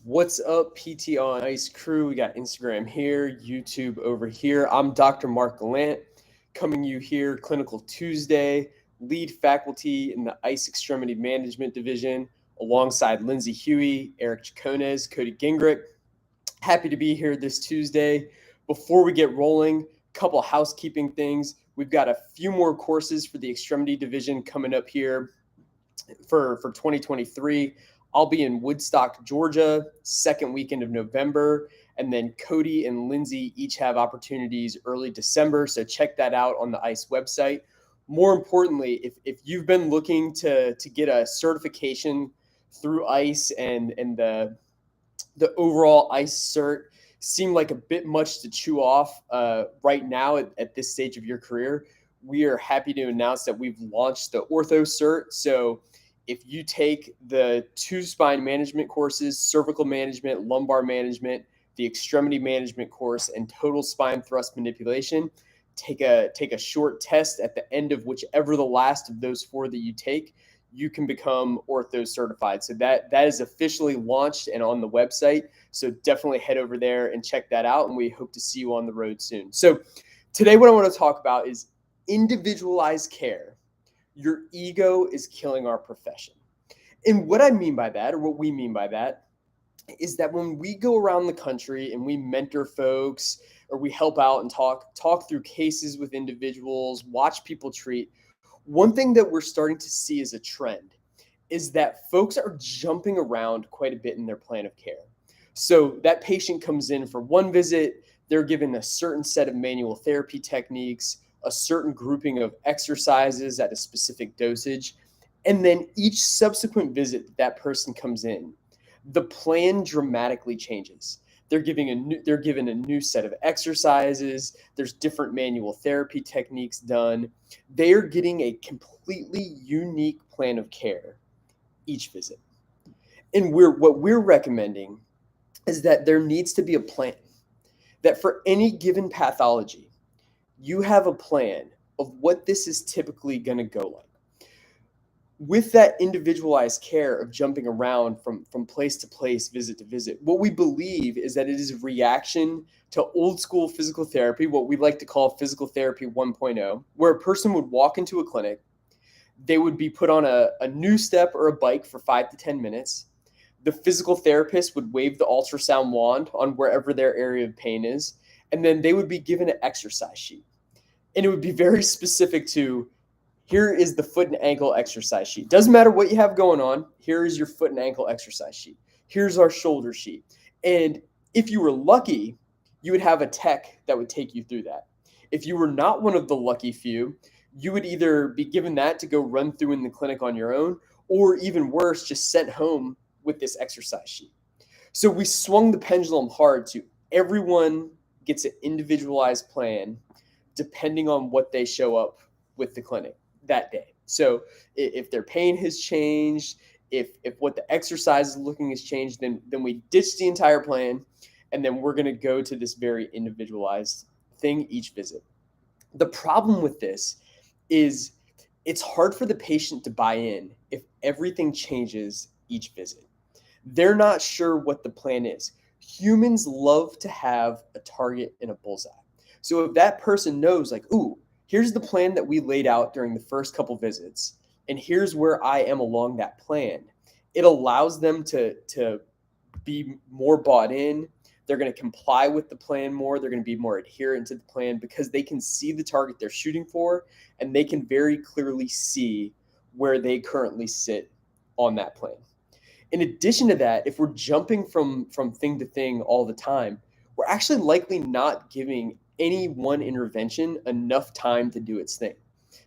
What's up, PT on Ice crew? We got Instagram here, YouTube over here. I'm Dr. Mark Gallant, coming you here, Clinical Tuesday, lead faculty in the Ice Extremity Management Division, alongside Lindsay Huey, Eric Chacones, Cody Gingrich. Happy to be here this Tuesday. Before we get rolling, a couple housekeeping things. We've got a few more courses for the Extremity Division coming up here for 2023. I'll be in Woodstock, Georgia, second weekend of November. And then Cody and Lindsay each have opportunities early December. So check that out on the ICE website. More importantly, if you've been looking to get a certification through ICE and the overall ICE cert seem like a bit much to chew off right now at this stage of your career, we are happy to announce that we've launched the Ortho Cert. So if you take the 2 spine management courses, cervical management, lumbar management, the extremity management course, and total spine thrust manipulation, take a short test at the end of whichever the last of those 4 that you take, you can become ortho certified. So that is officially launched and on the website. So definitely head over there and check that out. And we hope to see you on the road soon. So today what I want to talk about is individualized care. Your ego is killing our profession. And what I mean by that, or what we mean by that, is that when we go around the country and we mentor folks or we help out and talk through cases with individuals, watch people treat, one thing that we're starting to see as a trend is that folks are jumping around quite a bit in their plan of care. So that patient comes in for one visit, they're given a certain set of manual therapy techniques, a certain grouping of exercises at a specific dosage, and then each subsequent visit that person comes in, the plan dramatically changes. They're given a new set of exercises. There's different manual therapy techniques done. They are getting a completely unique plan of care each visit. And what we're recommending is that there needs to be a plan, that for any given pathology, you have a plan of what this is typically going to go like. With that individualized care of jumping around from place to place, visit to visit, what we believe is that it is a reaction to old school physical therapy, what we like to call physical therapy 1.0, where a person would walk into a clinic, they would be put on a new step or a bike for 5 to 10 minutes. The physical therapist would wave the ultrasound wand on wherever their area of pain is, and then they would be given an exercise sheet. And it would be very specific to, here is the foot and ankle exercise sheet. Doesn't matter what you have going on. Here is your foot and ankle exercise sheet. Here's our shoulder sheet. And if you were lucky, you would have a tech that would take you through that. If you were not one of the lucky few, you would either be given that to go run through in the clinic on your own, or even worse, just sent home with this exercise sheet. So we swung the pendulum hard to everyone gets an individualized plan depending on what they show up with the clinic that day. So if their pain has changed, if what the exercise is looking has changed, then we ditch the entire plan, and then we're going to go to this very individualized thing each visit. The problem with this is it's hard for the patient to buy in if everything changes each visit. They're not sure what the plan is. Humans love to have a target and a bullseye. So if that person knows, like, ooh, here's the plan that we laid out during the first couple visits, and here's where I am along that plan, it allows them to be more bought in. They're going to comply with the plan more. They're going to be more adherent to the plan because they can see the target they're shooting for, and they can very clearly see where they currently sit on that plan. In addition to that, if we're jumping from thing to thing all the time, we're actually likely not giving any one intervention enough time to do its thing.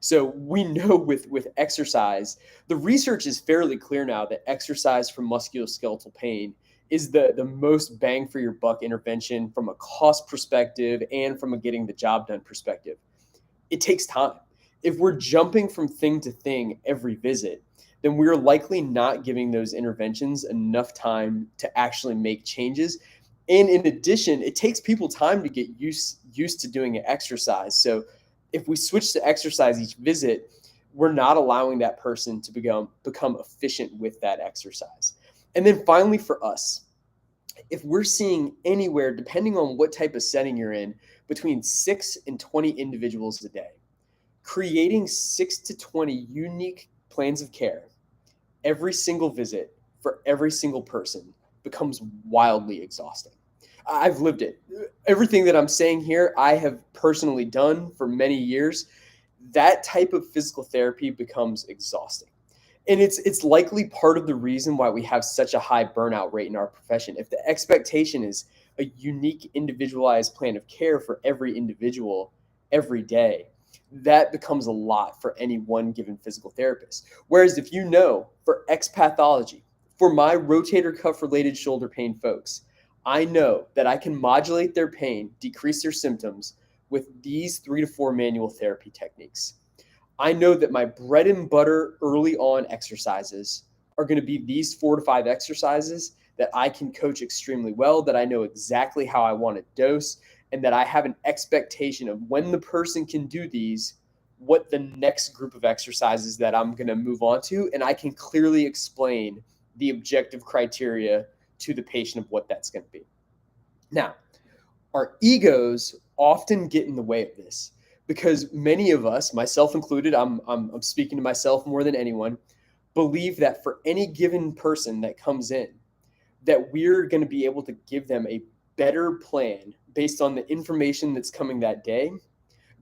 So we know with exercise, the research is fairly clear now that exercise for musculoskeletal pain is the most bang for your buck intervention from a cost perspective and from a getting the job done perspective. It takes time. If we're jumping from thing to thing every visit, then we're likely not giving those interventions enough time to actually make changes. And in addition, it takes people time to get used to doing an exercise. So if we switch to exercise each visit, we're not allowing that person to become efficient with that exercise. And then finally for us, if we're seeing anywhere, depending on what type of setting you're in, between 6 and 20 individuals a day, creating 6 to 20 unique plans of care every single visit for every single person becomes wildly exhausting. I've lived it. Everything that I'm saying here, I have personally done for many years. That type of physical therapy becomes exhausting. And it's likely part of the reason why we have such a high burnout rate in our profession. If the expectation is a unique individualized plan of care for every individual every day, that becomes a lot for any one given physical therapist. Whereas if you know for X pathology, for my rotator cuff related shoulder pain folks, I know that I can modulate their pain, decrease their symptoms with these 3 to 4 manual therapy techniques. I know that my bread and butter early on exercises are going to be these 4 to 5 exercises that I can coach extremely well, that I know exactly how I want to dose, and that I have an expectation of when the person can do these, what the next group of exercises that I'm going to move on to, and I can clearly explain the objective criteria to the patient of what that's going to be. Now, our egos often get in the way of this because many of us, myself included, I'm speaking to myself more than anyone, believe that for any given person that comes in, that we're going to be able to give them a better plan based on the information that's coming that day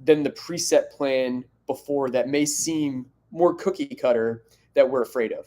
than the preset plan before that may seem more cookie cutter that we're afraid of.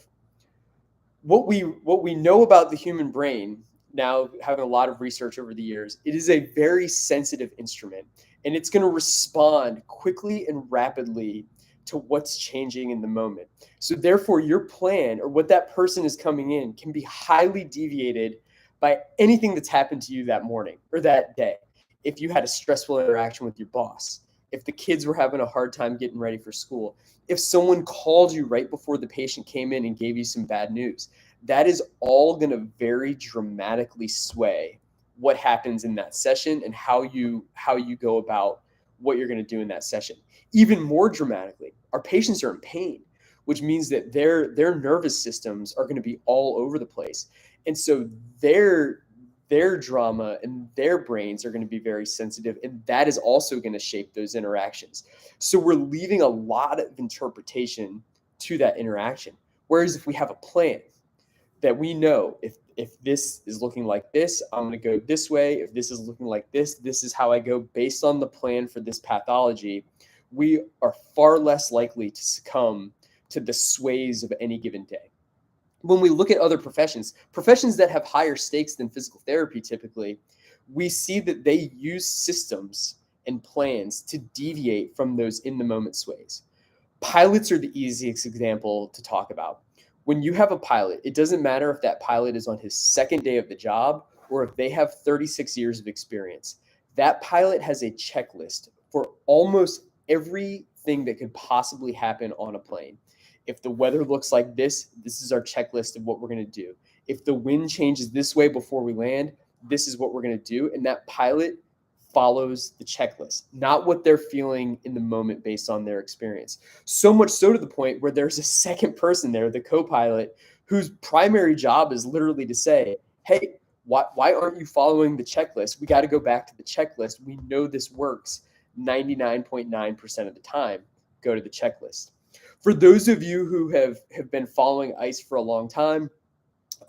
What we know about the human brain now, having a lot of research over the years, it is a very sensitive instrument, and it's going to respond quickly and rapidly to what's changing in the moment. So therefore, your plan or what that person is coming in can be highly deviated by anything that's happened to you that morning or that day. If you had a stressful interaction with your boss, if the kids were having a hard time getting ready for school, if someone called you right before the patient came in and gave you some bad news, that is all going to very dramatically sway what happens in that session and how you go about what you're going to do in that session. Even more dramatically, our patients are in pain, which means that their nervous systems are going to be all over the place. And so their drama and their brains are going to be very sensitive, and that is also going to shape those interactions. So we're leaving a lot of interpretation to that interaction. Whereas if we have a plan that we know, if this is looking like this, I'm going to go this way. If this is looking like this is how I go based on the plan for this pathology. We are far less likely to succumb to the sways of any given day. When we look at other professions that have higher stakes than physical therapy, typically, we see that they use systems and plans to deviate from those in the moment sways. Pilots are the easiest example to talk about. When you have a pilot, it doesn't matter if that pilot is on his second day of the job or if they have 36 years of experience. That pilot has a checklist for almost everything that could possibly happen on a plane. If the weather looks like this is our checklist of what we're going to do. If the wind changes this way before we land, this is what we're going to do. And that pilot follows the checklist, not what they're feeling in the moment based on their experience. So much so to the point where there's a second person there, the co-pilot, whose primary job is literally to say, hey, why aren't you following the checklist? We got to go back to the checklist. We know this works 99.9% of the time. Go to the checklist. For those of you who have been following ICE for a long time,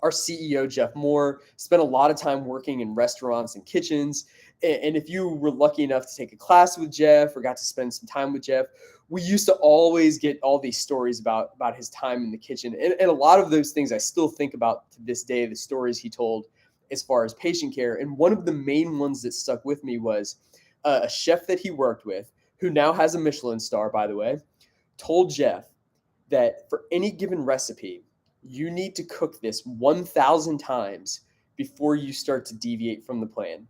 our CEO, Jeff Moore, spent a lot of time working in restaurants and kitchens. And if you were lucky enough to take a class with Jeff or got to spend some time with Jeff, we used to always get all these stories about his time in the kitchen. And a lot of those things I still think about to this day, the stories he told as far as patient care. And one of the main ones that stuck with me was a chef that he worked with, who now has a Michelin star, by the way, told Jeff that for any given recipe, you need to cook this 1,000 times before you start to deviate from the plan.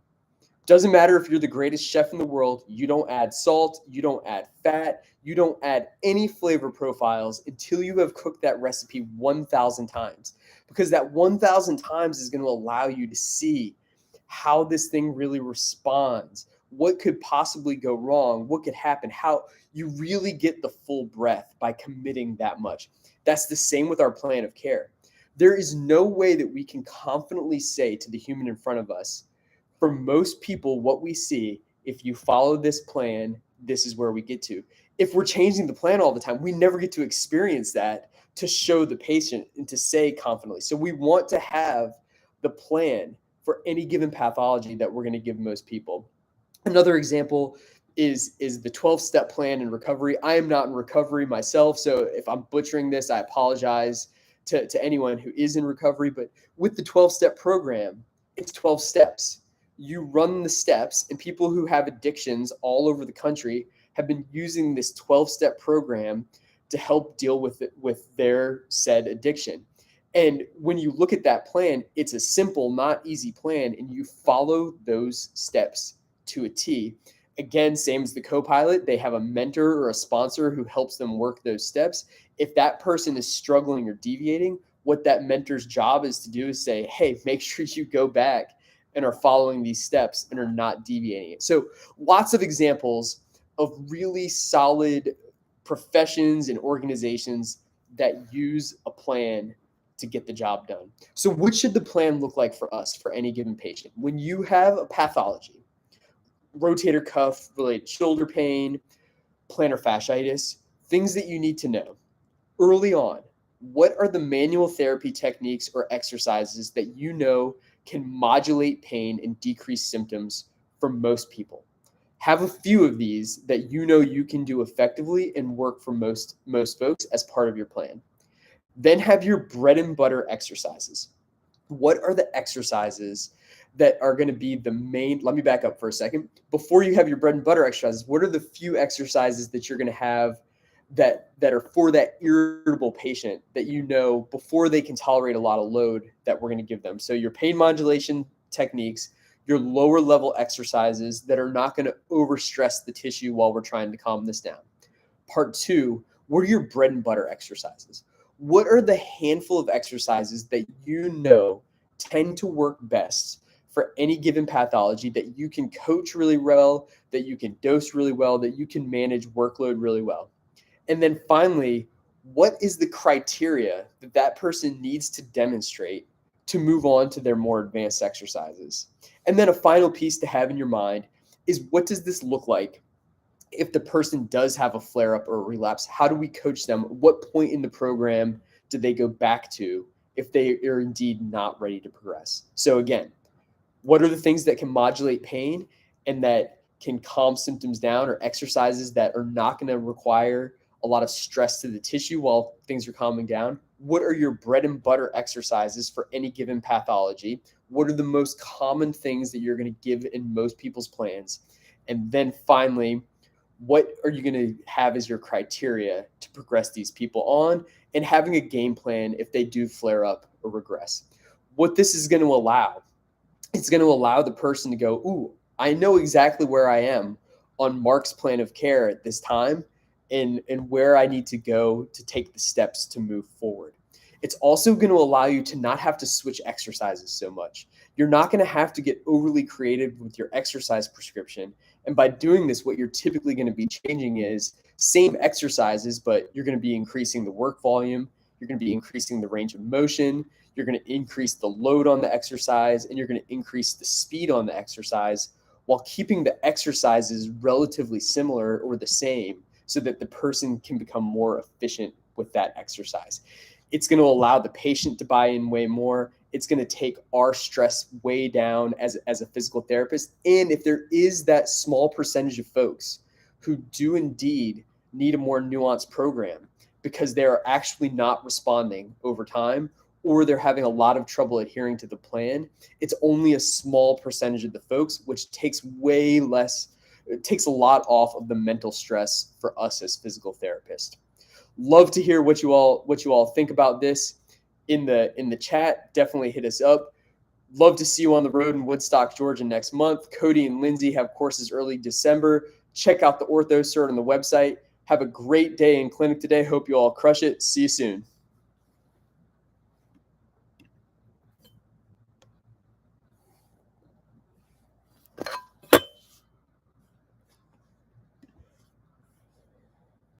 Doesn't matter if you're the greatest chef in the world, you don't add salt, you don't add fat, you don't add any flavor profiles until you have cooked that recipe 1,000 times. Because that 1,000 times is going to allow you to see how this thing really responds, what could possibly go wrong, what could happen, how you really get the full breath by committing that much. That's the same with our plan of care. There is no way that we can confidently say to the human in front of us, for most people, what we see, if you follow this plan, this is where we get to. If we're changing the plan all the time, we never get to experience that to show the patient and to say confidently. So we want to have the plan for any given pathology that we're going to give most people. Another example is the 12-step plan in recovery. I am not in recovery myself, so if I'm butchering this, I apologize to anyone who is in recovery. But with the 12-step program, it's 12 steps. You run the steps, and people who have addictions all over the country have been using this 12-step program to help deal with their said addiction. And when you look at that plan, it's a simple, not easy plan, and you follow those steps to a T. Again, same as the co-pilot, they have a mentor or a sponsor who helps them work those steps. If that person is struggling or deviating, what that mentor's job is to do is say, hey, make sure you go back and are following these steps and are not deviating it. So lots of examples of really solid professions and organizations that use a plan to get the job done. So what should the plan look like for us, for any given patient? When you have a pathology, rotator cuff related shoulder pain, plantar fasciitis, things that you need to know early on. What are the manual therapy techniques or exercises that you know can modulate pain and decrease symptoms for most people? Have a few of these that you know you can do effectively and work for most folks as part of your plan. Then have your bread and butter exercises. What are the exercises that are going to be the main? Let me back up for a second. Before you have your bread and butter exercises, what are the few exercises that you're going to have that are for that irritable patient that you know before they can tolerate a lot of load that we're going to give them? So your pain modulation techniques, your lower level exercises that are not going to overstress the tissue while we're trying to calm this down. Part two, what are your bread and butter exercises? What are the handful of exercises that you know tend to work best for any given pathology that you can coach really well, that you can dose really well, that you can manage workload really well? And then finally, what is the criteria that that person needs to demonstrate to move on to their more advanced exercises? And then a final piece to have in your mind is, what does this look like if the person does have a flare-up or a relapse? How do we coach them? What point in the program do they go back to if they are indeed not ready to progress? So again, what are the things that can modulate pain and that can calm symptoms down, or exercises that are not going to require a lot of stress to the tissue while things are calming down? What are your bread and butter exercises for any given pathology? What are the most common things that you're going to give in most people's plans? And then finally, what are you going to have as your criteria to progress these people on, and having a game plan if they do flare up or regress? What this is going to allow, it's going to allow the person to go, ooh, I know exactly where I am on Mark's plan of care at this time, and where I need to go to take the steps to move forward. It's also going to allow you to not have to switch exercises so much. You're not going to have to get overly creative with your exercise prescription. And by doing this, what you're typically going to be changing is same exercises, but you're going to be increasing the work volume. You're going to be increasing the range of motion. You're going to increase the load on the exercise, and you're going to increase the speed on the exercise while keeping the exercises relatively similar or the same, so that the person can become more efficient with that exercise. It's going to allow the patient to buy in way more. It's going to take our stress way down as a physical therapist. And if there is that small percentage of folks who do indeed need a more nuanced program because they are actually not responding over time, or they're having a lot of trouble adhering to the plan, it's only a small percentage of the folks, which takes way less. It takes a lot off of the mental stress for us as physical therapists. Love to hear what you all think about this in the chat. Definitely hit us up. Love to see you on the road in Woodstock, Georgia next month. Cody and Lindsay have courses early December. Check out the Ortho Cert on the website. Have a great day in clinic today. Hope you all crush it. See you soon.